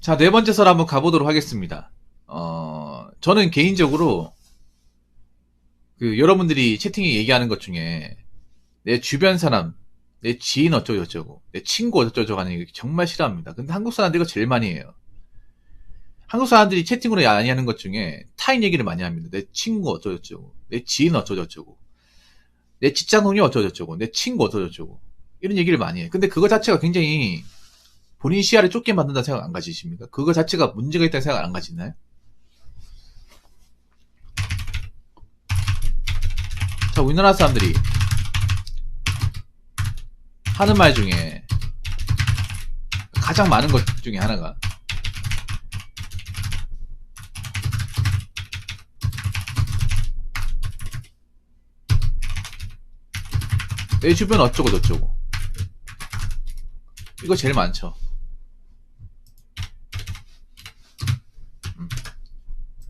자, 네 번째 설 한번 가보도록 하겠습니다. 저는 개인적으로 여러분들이 채팅에 얘기하는 것 중에 내 주변 사람, 내 지인 어쩌고저쩌고, 내 친구 어쩌고저쩌고 하는 거 정말 싫어합니다. 근데 한국 사람들이 이거 제일 많이 해요. 한국 사람들이 채팅으로 많이 하는 것 중에 타인 얘기를 많이 합니다. 내 친구 어쩌고저쩌고, 내 지인 어쩌고저쩌고, 내 직장 동료 어쩌고저쩌고, 내 친구 어쩌고저쩌고 이런 얘기를 많이 해요. 근데 그거 자체가 굉장히 본인 시야를 좁게 만든다는 생각 안 가지십니까? 그거 자체가 문제가 있다는 생각 안 가지나요? 자, 우리나라 사람들이 하는 말 중에 가장 많은 것 중에 하나가 내 주변 어쩌고 저쩌고, 이거 제일 많죠.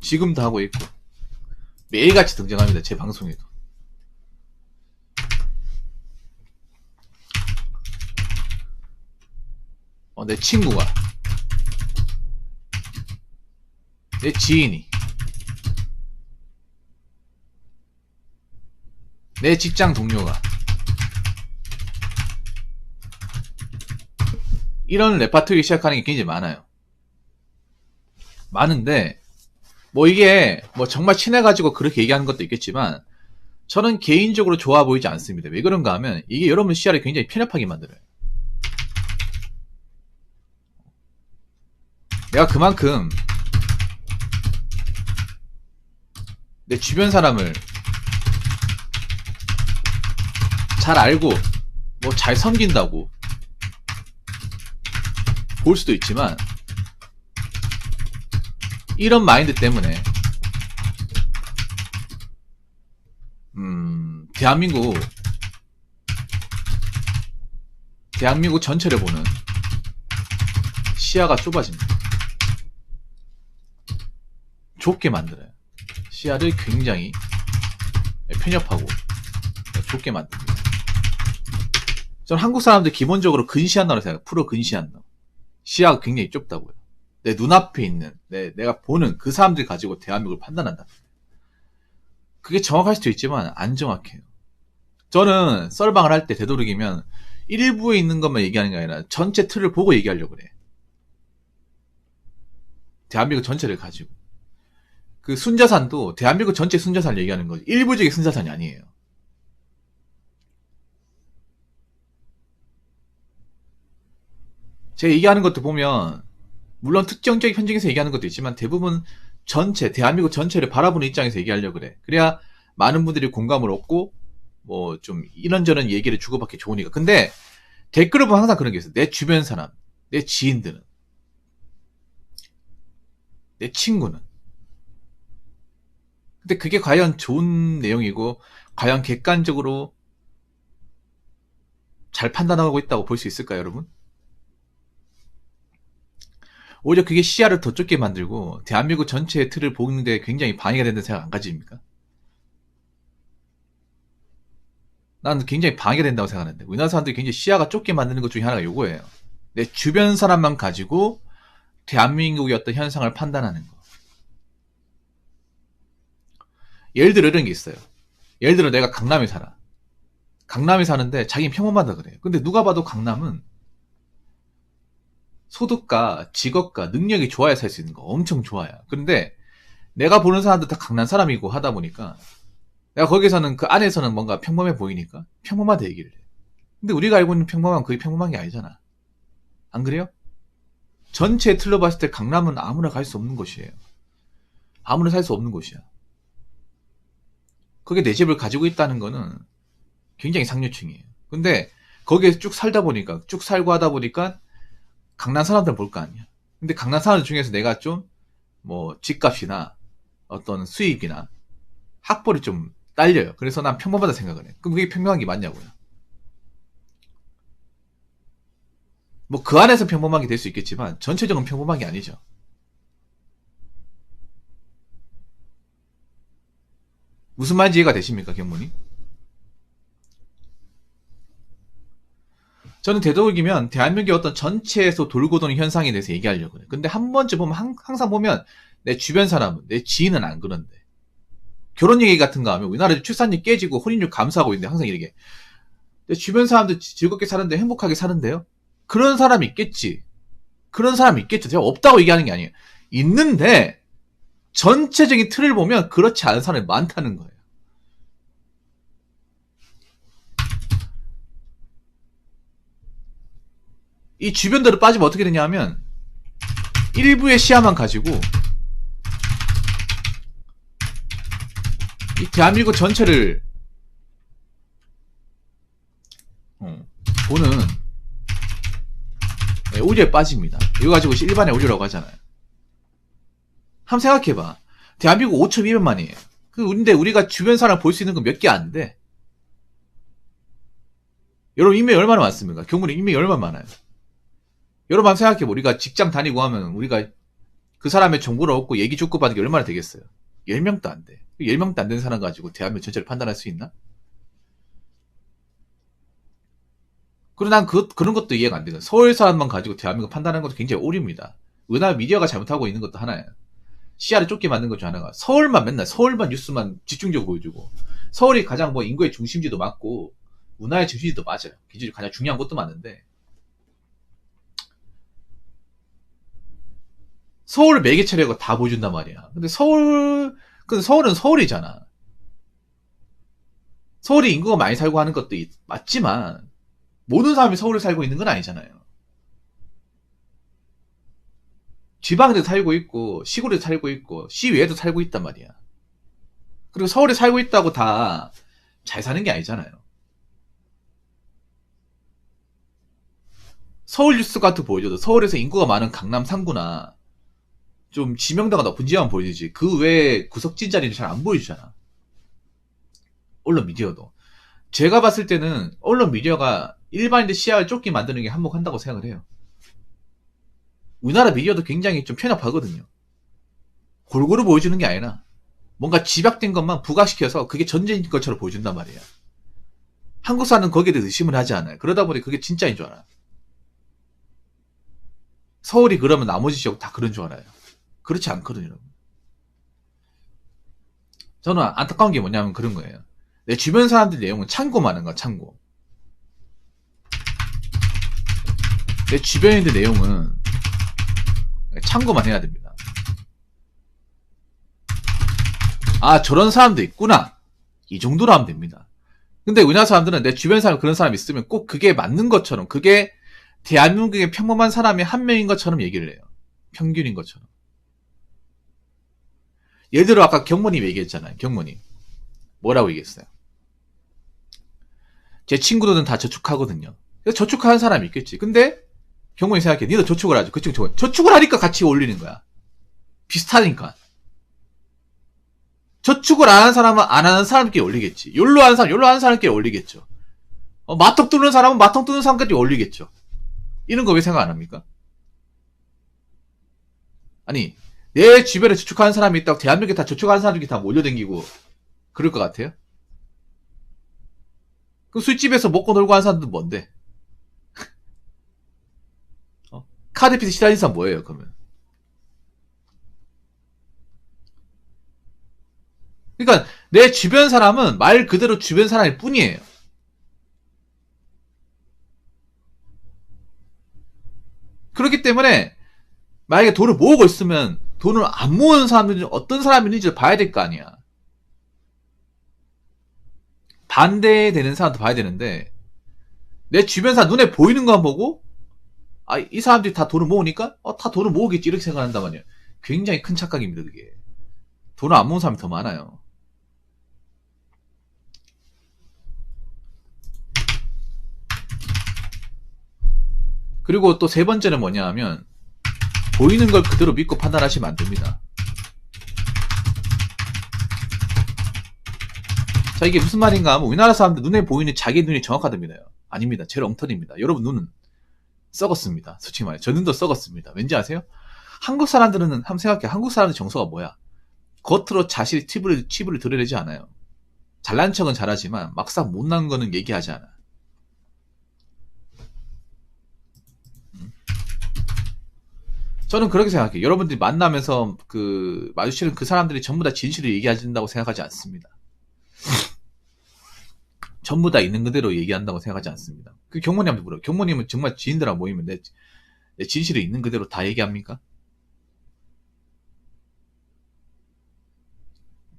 지금도 하고 있고 매일같이 등장합니다. 제 방송에도. 내 친구가, 내 지인이, 내 직장 동료가 이런 레파토리 시작하는 게 굉장히 많아요. 많은데 뭐 이게 뭐 정말 친해가지고 그렇게 얘기하는 것도 있겠지만 저는 개인적으로 좋아 보이지 않습니다. 왜 그런가 하면 이게 여러분 시야를 굉장히 편협하게 만들어요. 내가 그만큼 내 주변 사람을 잘 알고 뭐 잘 섬긴다고 볼 수도 있지만 이런 마인드 때문에 대한민국 전체를 보는 시야가 좁아집니다. 좁게 만들어요. 시야를 굉장히 편협하고 좁게 만듭니다. 저는 한국 사람들 기본적으로 근시한다고 생각해요. 프로 근시한다. 시야가 굉장히 좁다고요. 내 눈앞에 있는 내가 보는 그 사람들 가지고 대한민국을 판단한다. 그게 정확할 수도 있지만 안 정확해요. 저는 썰방을 할 때 되도록이면 일부에 있는 것만 얘기하는 게 아니라 전체 틀을 보고 얘기하려고 그래. 대한민국 전체를 가지고. 그 순자산도 대한민국 전체 순자산을 얘기하는 거지. 일부적인 순자산이 아니에요. 제가 얘기하는 것도 보면 물론 특정적인 현장에서 얘기하는 것도 있지만 대부분 전체 대한민국 전체를 바라보는 입장에서 얘기하려고 그래. 그래야 많은 분들이 공감을 얻고 뭐 좀 이런저런 얘기를 주고받기 좋으니까. 근데 댓글을 보면 항상 그런 게 있어. 내 주변 사람, 내 지인들은, 내 친구는. 근데 그게 과연 좋은 내용이고 과연 객관적으로 잘 판단하고 있다고 볼 수 있을까요, 여러분? 오히려 그게 시야를 더 좁게 만들고 대한민국 전체의 틀을 보는 데 굉장히 방해가 된다는 생각 안 가집니까? 난 굉장히 방해가 된다고 생각하는데 우리나라 사람들이 굉장히 시야가 좁게 만드는 것 중에 하나가 요거예요. 내 주변 사람만 가지고 대한민국의 어떤 현상을 판단하는 거. 예를 들어 이런 게 있어요. 예를 들어 내가 강남에 살아. 강남에 사는데 자기는 평범하다 그래요. 근데 누가 봐도 강남은 소득과 직업과 능력이 좋아야 살 수 있는 거 엄청 좋아요. 그런데 내가 보는 사람들 다 강남 사람이고 하다 보니까 내가 거기서는 그 안에서는 뭔가 평범해 보이니까 평범하다 얘기를 해. 근데 우리가 알고 있는 평범한 그게 평범한 게 아니잖아. 안 그래요? 전체 틀로 봤을 때 강남은 아무나 갈 수 없는 곳이에요. 아무나 살 수 없는 곳이야. 거기에 내 집을 가지고 있다는 거는 굉장히 상류층이에요. 근데 거기에 쭉 살다 보니까 쭉 살고 하다 보니까 강남 사람들은 볼 거 아니야. 근데 강남 사람들 중에서 내가 좀 뭐 집값이나 어떤 수입이나 학벌이 좀 딸려요. 그래서 난 평범하다 생각을 해. 그럼 그게 평범한 게 맞냐고요. 뭐 그 안에서 평범한 게 될 수 있겠지만 전체적으로 평범한 게 아니죠. 무슨 말인지 이해가 되십니까, 경문이? 저는 되도록이면 대한민국의 어떤 전체에서 돌고 도는 현상에 대해서 얘기하려고 해요. 근데 한 번쯤 보면 항상 보면 내 주변 사람은, 내 지인은 안 그런데. 결혼 얘기 같은 거 하면 우리나라 출산율 깨지고 혼인율 감소하고 있는데 항상 이렇게 내 주변 사람들 즐겁게 사는데 행복하게 사는데요? 그런 사람이 있겠지. 그런 사람이 있겠죠. 제가 없다고 얘기하는 게 아니에요. 있는데 전체적인 틀을 보면 그렇지 않은 사람이 많다는 거예요. 이 주변들을 빠지면 어떻게 되냐면 일부의 시야만 가지고 이 대한민국 전체를 보는 오류에 빠집니다. 이거 가지고 일반의 오류라고 하잖아요. 한번 생각해봐. 대한민국 5,200만이에요. 근데 우리가 주변 사람 볼 수 있는 건 몇 개 안 돼. 여러분 인맥이 얼마나 많습니까? 경문에 인맥이 얼마나 많아요. 여러분 한번 생각해봐. 우리가 직장 다니고 하면 우리가 그 사람의 정보를 얻고 얘기 주고받는 게 얼마나 되겠어요? 10명도 안 돼. 10명도 안 되는 사람 가지고 대한민국 전체를 판단할 수 있나? 그리고 난 그런 것도 이해가 안 되거든. 서울 사람만 가지고 대한민국 판단하는 것도 굉장히 오류입니다. 우리나라 미디어가 잘못하고 있는 것도 하나예요. 시야를 좁게 만든 것 중 하나가 맨날 서울만 뉴스만 집중적으로 보여주고 서울이 가장 뭐 인구의 중심지도 맞고 문화의 중심지도 맞아요. 기준이 가장 중요한 것도 맞는데 서울을 매개체라고 다 보여준단 말이야. 근데 서울은 서울이잖아. 서울이 인구가 많이 살고 하는 것도 맞지만 모든 사람이 서울에 살고 있는 건 아니잖아요. 지방에도 살고 있고 시골에도 살고 있고 시외에도 살고 있단 말이야. 그리고 서울에 살고 있다고 다 잘 사는 게 아니잖아요. 서울 뉴스 같은 보여줘도 서울에서 인구가 많은 강남 3구나 좀 지명도가 높은 지역만 보여주지 그 외에 구석진 자리는 잘 안 보여주잖아. 언론 미디어도. 제가 봤을 때는 언론 미디어가 일반인들 시야를 좁게 만드는 게 한몫한다고 생각을 해요. 우리나라 미디어도 굉장히 좀 편협하거든요. 골고루 보여주는 게 아니라 뭔가 집약된 것만 부각시켜서 그게 전제인 것처럼 보여준단 말이에요. 한국 사람은 거기에 대해 의심을 하지 않아요. 그러다 보니 그게 진짜인 줄 알아요. 서울이 그러면 나머지 지역 다 그런 줄 알아요. 그렇지 않거든요, 여러분. 저는 안타까운 게 뭐냐면 그런 거예요. 내 주변 사람들 내용은 참고만 하는 거야, 참고. 내 주변인들 내용은 참고만 해야 됩니다. 아, 저런 사람도 있구나. 이 정도로 하면 됩니다. 근데 우리나라 사람들은 내 주변 사람 그런 사람이 있으면 꼭 그게 맞는 것처럼, 그게 대한민국의 평범한 사람이 한 명인 것처럼 얘기를 해요. 평균인 것처럼. 예를 들어 아까 경모님 얘기했잖아요. 경모님. 뭐라고 얘기했어요? 제 친구들은 다 저축하거든요. 저축하는 사람이 있겠지. 근데 경모님 생각해. 니도 저축을 하죠. 그쪽 저축을 하니까 같이 올리는 거야. 비슷하니까. 저축을 안 하는 사람은 안 하는 사람끼리 올리겠지. 욜로 하는 사람끼리 올리겠죠. 마통 뜨는 사람은 마통 뜨는 사람끼리 올리겠죠. 이런 거 왜 생각 안 합니까? 아니, 내 주변에 저축하는 사람이 있다고 대한민국에 다 저축하는 사람들이 다 몰려다니고 그럴 것 같아요? 그럼 술집에서 먹고 놀고 하는 사람들은 뭔데? 카드빚에 시달린 사람 뭐예요, 그러면? 그러니까 내 주변 사람은 말 그대로 주변 사람일 뿐이에요. 그렇기 때문에 만약에 돈을 모으고 있으면 돈을 안 모으는 사람들이 어떤 사람인지를 봐야 될 거 아니야. 반대되는 사람도 봐야 되는데 내 주변 사람 눈에 보이는 것만 보고 이 사람들이 다 돈을 모으니까 다 돈을 모으겠지 이렇게 생각한단 말이에요. 굉장히 큰 착각입니다. 그게. 돈을 안 모으는 사람이 더 많아요. 그리고 또 세 번째는 뭐냐 하면 보이는 걸 그대로 믿고 판단하시면 안 됩니다. 자, 이게 무슨 말인가 하면 우리나라 사람들 눈에 보이는 자기 눈이 정확하답니다. 아닙니다. 제일 엉터리입니다. 여러분 눈은 썩었습니다. 솔직히 말해. 저 눈도 썩었습니다. 왠지 아세요? 한국 사람들은 한번 생각해. 한국 사람들 정서가 뭐야? 겉으로 자신이 치부를 드러내지 않아요. 잘난 척은 잘하지만 막상 못난 거는 얘기하지 않아. 저는 그렇게 생각해요. 여러분들이 만나면서 마주치는 그 사람들이 전부 다 진실을 얘기해준다고 생각하지 않습니다. 전부 다 있는 그대로 얘기한다고 생각하지 않습니다. 그 경모님한테 물어요. 경모님은 정말 지인들하고 모이면 내 진실을 있는 그대로 다 얘기합니까?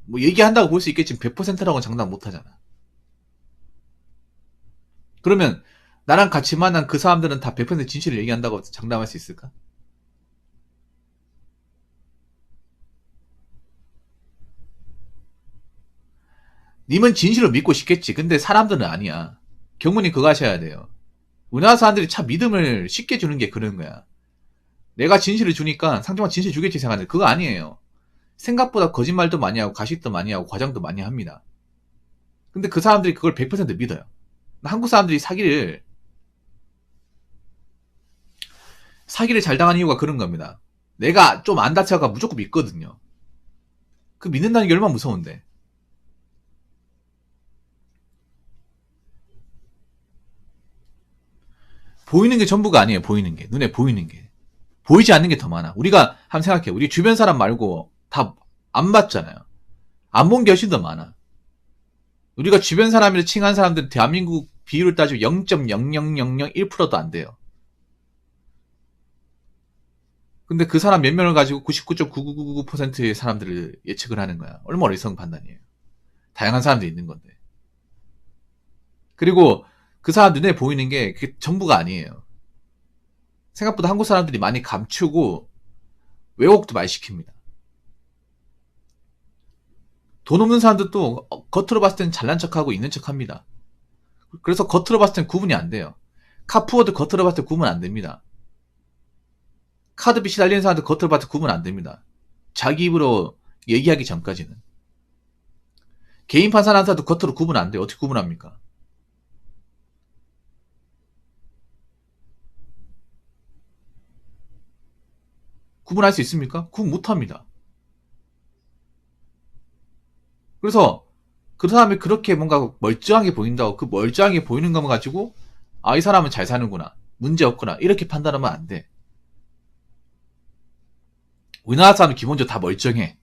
뭐 얘기한다고 볼 수 있겠지만 100%라고는 장담 못하잖아. 그러면 나랑 같이 만난 그 사람들은 다 100% 진실을 얘기한다고 장담할 수 있을까? 님은 진실을 믿고 싶겠지. 근데 사람들은 아니야. 경문이 그거 하셔야 돼요. 우리나라 사람들이 참 믿음을 쉽게 주는 게 그런 거야. 내가 진실을 주니까 상대방 진실 주겠지 생각하는데 그거 아니에요. 생각보다 거짓말도 많이 하고 가식도 많이 하고 과장도 많이 합니다. 근데 그 사람들이 그걸 100% 믿어요. 한국 사람들이 사기를 잘 당한 이유가 그런 겁니다. 내가 좀 안 다쳐가 무조건 믿거든요. 그 믿는다는 게 얼마나 무서운데. 보이는 게 전부가 아니에요. 보이는 게. 눈에 보이는 게. 보이지 않는 게 더 많아. 우리가 한번 생각해. 우리 주변 사람 말고 다 안 봤잖아요. 안 본 게 훨씬 더 많아. 우리가 주변 사람이라 칭한 사람들은 대한민국 비율을 따지면 0.00001%도 안 돼요. 근데 그 사람 몇 명을 가지고 99.9999%의 사람들을 예측을 하는 거야. 얼마나 어리석은 판단이에요. 다양한 사람들이 있는 건데. 그리고 그 사람 눈에 보이는 게 그게 전부가 아니에요. 생각보다 한국 사람들이 많이 감추고 왜곡도 많이 시킵니다. 돈 없는 사람들도 겉으로 봤을 땐 잘난 척하고 있는 척합니다. 그래서 겉으로 봤을 땐 구분이 안 돼요. 카푸어도 겉으로 봤을 때 구분 안 됩니다. 카드빚이 달리는 사람들 겉으로 봤을 때 구분 안 됩니다. 자기 입으로 얘기하기 전까지는. 개인 판단하는 사람도 겉으로 구분 안 돼요. 어떻게 구분합니까? 구분할 수 있습니까? 구분 못합니다. 그래서 그 사람이 그렇게 뭔가 멀쩡하게 보인다고 그 멀쩡하게 보이는 것만 가지고 이 사람은 잘 사는구나. 문제 없구나. 이렇게 판단하면 안 돼. 우리나라 사람은 기본적으로 다 멀쩡해.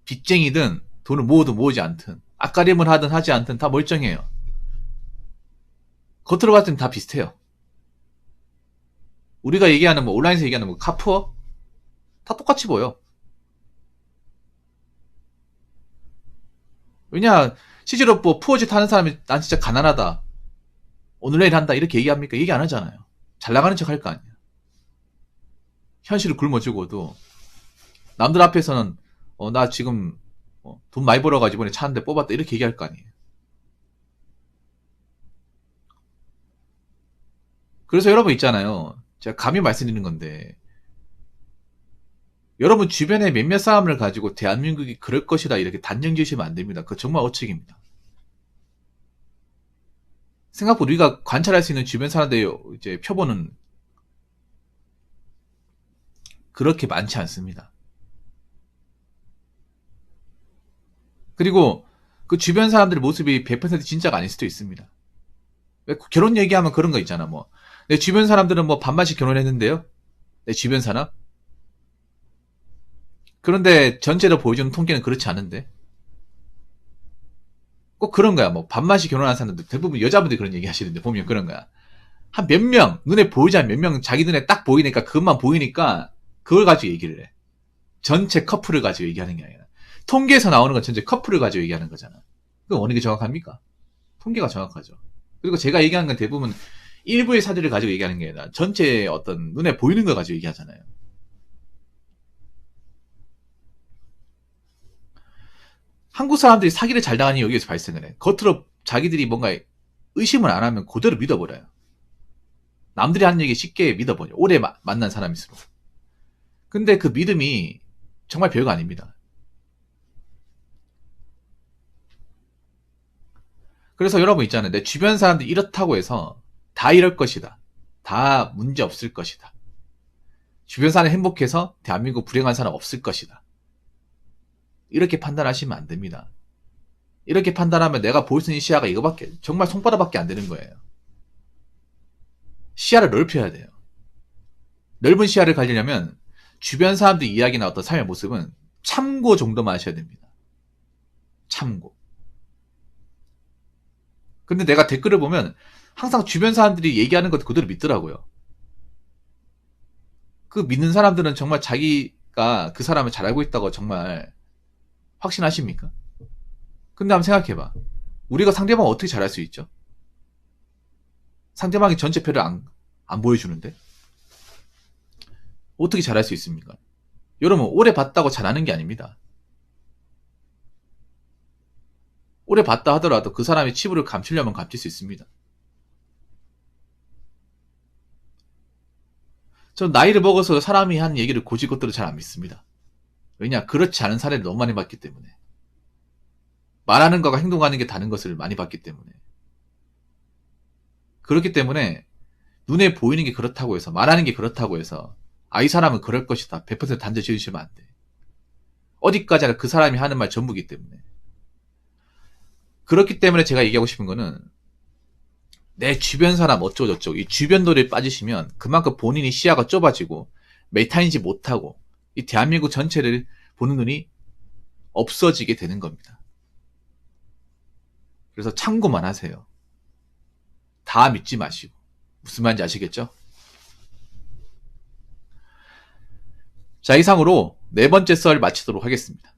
빚쟁이든 돈을 모으든 모으지 않든 앞가림을 하든 하지 않든 다 멀쩡해요. 겉으로 봤을 땐 다 비슷해요. 우리가 얘기하는 온라인에서 얘기하는 카푸어 다 똑같이 보여. 왜냐 실제로 푸어짓 하는 사람이 난 진짜 가난하다. 오늘 내일 한다 이렇게 얘기합니까? 얘기 안 하잖아요. 잘 나가는 척 할 거 아니야. 현실을 굶어주고도 남들 앞에서는 나 지금 돈 많이 벌어가지고 이번에 차 한 대 뽑았다 이렇게 얘기할 거 아니에요. 그래서 여러분 있잖아요. 제가 감히 말씀드리는 건데 여러분 주변에 몇몇 사람을 가지고 대한민국이 그럴 것이다 이렇게 단정 지으시면 안 됩니다. 그거 정말 어책입니다. 생각보다 우리가 관찰할 수 있는 주변 사람들의 이제 표본은 그렇게 많지 않습니다. 그리고 그 주변 사람들의 모습이 100% 진짜가 아닐 수도 있습니다. 결혼 얘기하면 그런 거 있잖아. 내 주변 사람들은 반반씩 결혼했는데요. 내 주변 사람. 그런데 전체로 보여주는 통계는 그렇지 않은데. 꼭 그런 거야. 반반씩 결혼한 사람들 대부분 여자분들이 그런 얘기 하시는데 보면 그런 거야. 한 몇 명, 눈에 보이지 않는 몇 명 자기 눈에 딱 보이니까 그것만 보이니까 그걸 가지고 얘기를 해. 전체 커플을 가지고 얘기하는 게 아니라. 통계에서 나오는 건 전체 커플을 가지고 얘기하는 거잖아. 그럼 어느 게 정확합니까? 통계가 정확하죠. 그리고 제가 얘기하는 건 대부분 일부의 사실을 가지고 얘기하는 게 아니라 전체 어떤 눈에 보이는 걸 가지고 얘기하잖아요. 한국 사람들이 사기를 잘 당하니 여기에서 발생을 해. 겉으로 자기들이 뭔가 의심을 안 하면 그대로 믿어버려요. 남들이 하는 얘기 쉽게 믿어버려. 오래 만난 사람일수록. 근데 그 믿음이 정말 별거 아닙니다. 그래서 여러분 있잖아요. 내 주변 사람들이 이렇다고 해서 다 이럴 것이다. 다 문제 없을 것이다. 주변 사람이 행복해서 대한민국 불행한 사람 없을 것이다. 이렇게 판단하시면 안 됩니다. 이렇게 판단하면 내가 볼 수 있는 시야가 이거밖에, 정말 손바닥밖에 안 되는 거예요. 시야를 넓혀야 돼요. 넓은 시야를 가지려면 주변 사람들 이야기나 어떤 삶의 모습은 참고 정도만 하셔야 됩니다. 참고. 근데 내가 댓글을 보면 항상 주변 사람들이 얘기하는 것 그대로 믿더라고요. 그 믿는 사람들은 정말 자기가 그 사람을 잘 알고 있다고 정말 확신하십니까? 근데 한번 생각해봐. 우리가 상대방을 어떻게 잘 알 수 있죠? 상대방이 전체 표를 안 보여주는데? 어떻게 잘 알 수 있습니까? 여러분, 오래 봤다고 잘하는 게 아닙니다. 오래 봤다 하더라도 그 사람의 치부를 감추려면 감출 수 있습니다. 전 나이를 먹어서 사람이 하는 얘기를 고지것대로 잘 안 믿습니다. 왜냐? 그렇지 않은 사례를 너무 많이 봤기 때문에. 말하는 것과 행동하는 게 다른 것을 많이 봤기 때문에. 그렇기 때문에 눈에 보이는 게 그렇다고 해서, 말하는 게 그렇다고 해서 이 사람은 그럴 것이다 100% 단정 지으시면 안 돼. 어디까지나 그 사람이 하는 말 전부기 때문에. 그렇기 때문에 제가 얘기하고 싶은 거는 내 주변 사람 어쩌고저쩌고 이 주변도리에 빠지시면 그만큼 본인이 시야가 좁아지고 메타인지 못하고 이 대한민국 전체를 보는 눈이 없어지게 되는 겁니다. 그래서 참고만 하세요. 다 믿지 마시고. 무슨 말인지 아시겠죠? 자, 이상으로 네 번째 썰 마치도록 하겠습니다.